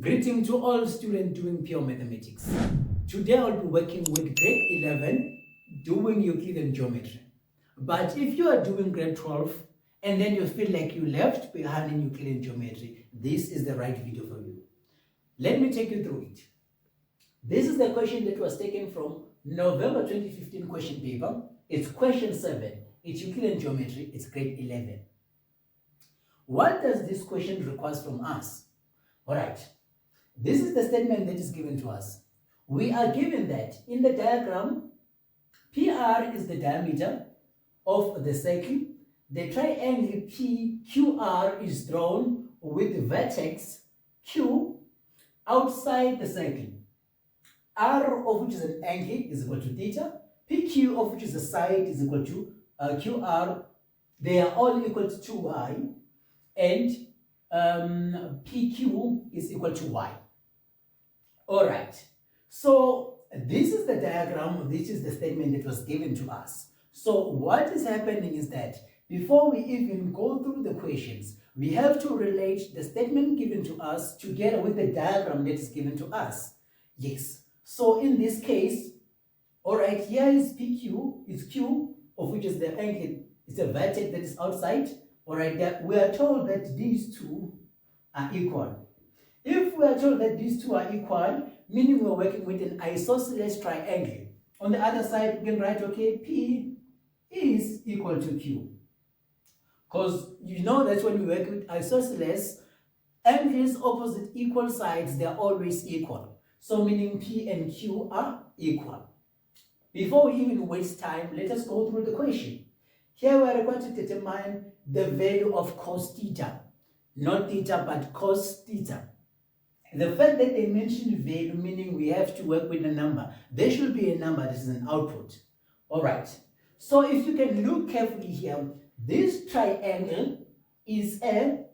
Greeting to all students doing pure mathematics. Today I'll be working with grade 11 doing Euclidean geometry. But if you are doing grade 12 and then you feel like you left behind in Euclidean geometry, this is the right video for you. Let me take you through it. This is the question that was taken from November 2015 question paper. It's question 7. It's Euclidean geometry. It's grade 11. What does this question require from us? All right. This is the statement that is given to us. We are given that in the diagram, PR is the diameter of the circle. The triangle PQR is drawn with the vertex Q outside the circle. R of which is an angle is equal to theta. PQ of which is a side is equal to QR. They are all equal to 2y. And PQ is equal to y. All right. So this is the diagram. This is the statement that was given to us. So what is happening is that before we even go through the questions, we have to relate the statement given to us together with the diagram that is given to us. Yes. So in this case, all right, here is PQ, is Q, of which is the angle, it's a vertex that is outside. All right, that we are told that these two are equal. If we are told that these two are equal, meaning we're working with an isosceles triangle. On the other side, we can write, okay, P is equal to Q. Because you know that when we work with isosceles, angles opposite equal sides, they are always equal. So meaning P and Q are equal. Before we even waste time, let us go through the question. Here we are required to determine the value of cos theta. Not theta, but cos theta. The fact that they mention value, meaning we have to work with a number. There should be a number that is an output. All right. So if you can look carefully here, this triangle is an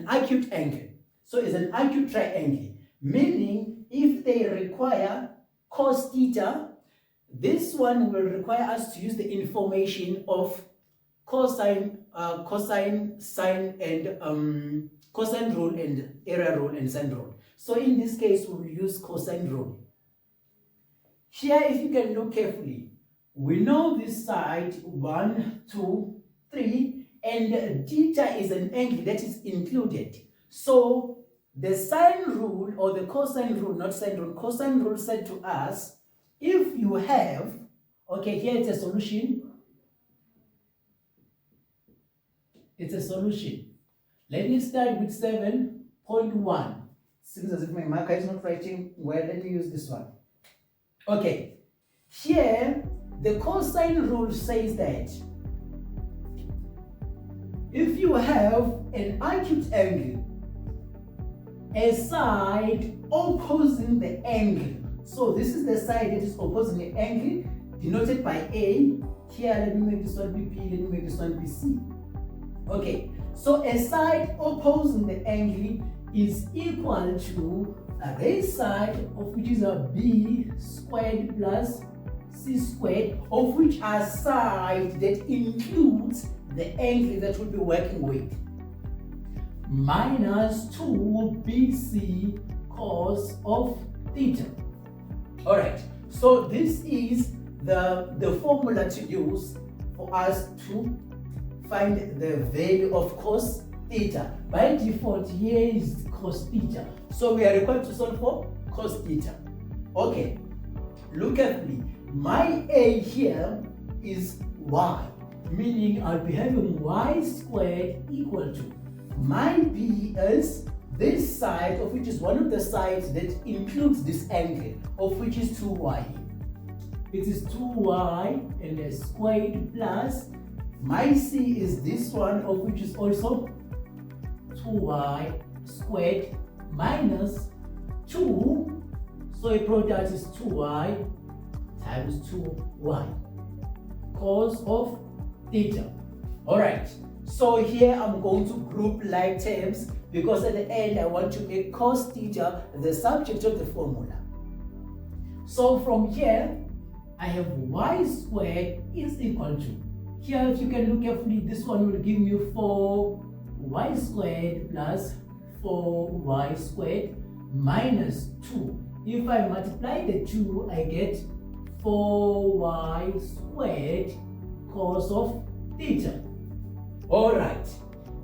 acute angle. So it's an acute triangle, meaning if they require cos theta, this one will require us to use the information of cosine, sine, and cosine rule and area rule and sine rule. So in this case, we will use cosine rule. Here, if you can look carefully, we know this side 1, 2, 3, and theta is an angle that is included. So the sine rule or the cosine rule, not sine rule, cosine rule said to us, if you have, okay, here it's a solution. It's a solution. Let me start with 7.1. Seems as if my marker is not writing well. Let me use this one. Okay. Here, the cosine rule says that if you have an acute angle, a side opposing the angle. So this is the side that is opposing the angle, denoted by A. Here, let me make this one be P, let me make this one be C. Okay, so a side opposing the angle is equal to a raised side of which is a B squared plus C squared, of which are side that includes the angle that we'll be working with, minus 2BC cos of theta. All right, so this is the formula to use for us to find the value of cos theta. By default, here is cos theta. So we are required to solve for cos theta. Okay, look at me. My A here is y, meaning I'll be having y squared equal to. My B is this side, of which is one of the sides that includes this angle, of which is 2y. It is 2y and a squared plus. My C is this one, of which is also 2y squared minus 2. So a product is 2y times 2y cos of theta. All right. So here I'm going to group like terms because at the end I want to make cos theta the subject of the formula. So from here I have y squared is equal to, here if you can look carefully, this one will give me 4y squared plus 4y squared minus 2. If I multiply the 2, I get 4y squared cos of theta. Alright,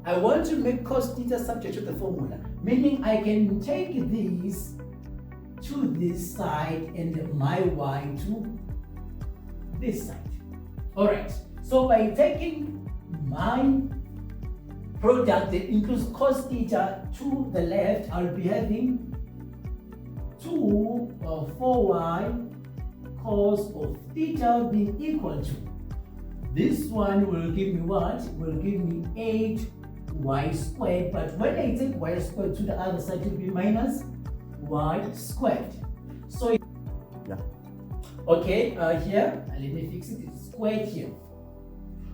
I want to make cos theta subject to the formula, meaning I can take these to this side and my y to this side. Alright, so by taking my product that includes cos theta to the left, I'll be having 2 of 4y cos of theta being equal to, this one will give me what? Will give me 8y squared, but when I take y squared to the other side, it will be minus y squared. So yeah, okay, here let me fix it, it's squared here.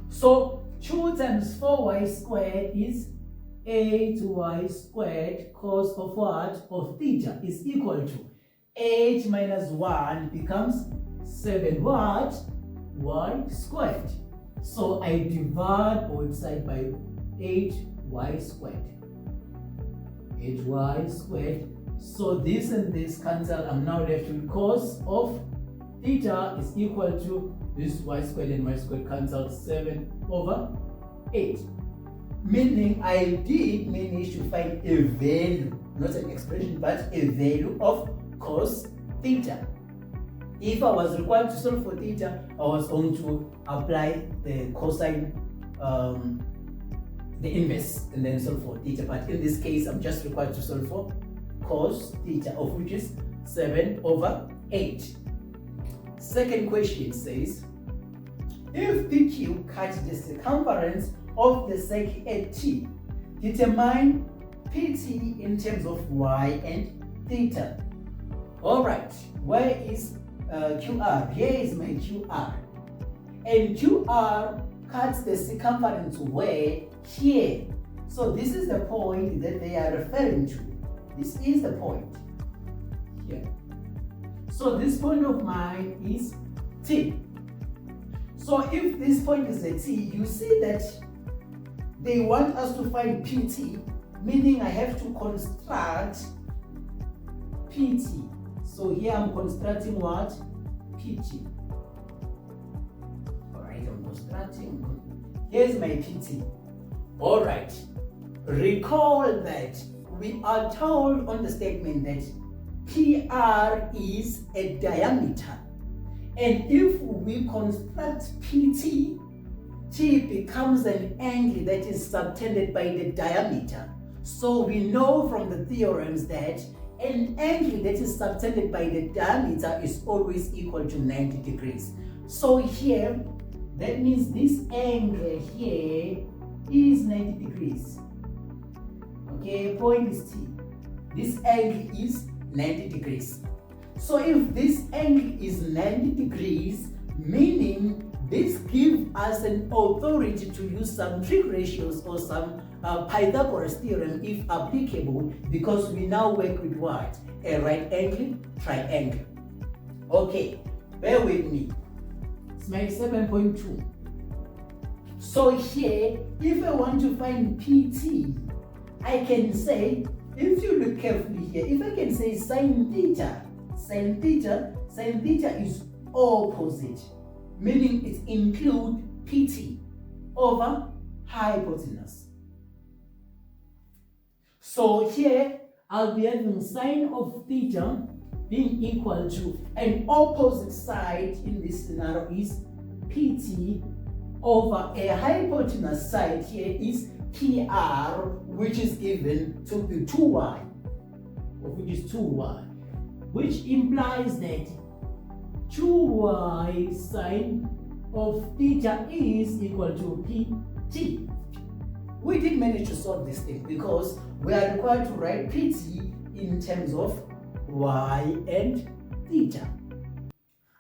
So 2 times 4y squared is 8y squared cos of what? Of theta is equal to 8 minus 1 becomes 7 what? Y squared. So I divide both sides by 8y squared. 8y squared. So this and this cancel. I'm now left with cos of theta is equal to this y squared and y squared cancel 7 over 8. Meaning I did manage to find a value, not an expression, but a value of cos theta. If I was required to solve for theta, I was going to apply the cosine, the inverse, and then solve for theta. But in this case, I'm just required to solve for cos theta, of which is 7 over 8. Second question says, if PQ cuts the circumference of the circle at T, determine PT in terms of y and theta. Alright, where is QR? Here is my QR. And QR cuts the circumference where? Here. So this is the point that they are referring to. This is the point. Here. So this point of mine is T. So if this point is a T, you see that they want us to find PT, meaning I have to construct PT. So here I'm constructing what? PT. Alright, I'm constructing. Here's my PT. Alright. Recall that we are told on the statement that PR is a diameter. And if we construct PT, T becomes an angle that is subtended by the diameter. So we know from the theorems that an angle that is subtended by the diameter is always equal to 90 degrees. So here, that means this angle here is 90 degrees. Okay, point is T. This angle is 90 degrees. So if this angle is 90 degrees, meaning this gives us an authority to use some trig ratios or some Pythagoras theorem if applicable, because we now work with what? A right angle triangle. Okay, bear with me. It's my 7.2. So here, if I want to find PT, I can say, if you look carefully here, if I can say sine theta is opposite, meaning it includes PT over hypotenuse. So here I'll be having sine of theta being equal to an opposite side in this scenario is PT over a hypotenuse side here is PR, which is given to be 2y, which is 2y, which implies that 2y sine of theta is equal to PT. We did manage to solve this thing because we are required to write PT in terms of y and theta.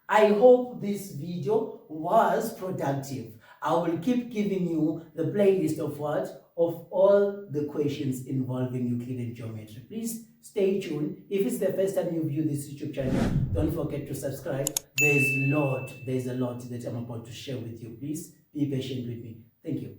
I hope this video was productive. I will keep giving you the playlist of what? Of all the questions involving Euclidean geometry. Please stay tuned. If it's the first time you view this YouTube channel, don't forget to subscribe. There's a lot that I'm about to share with you. Please be patient with me. Thank you.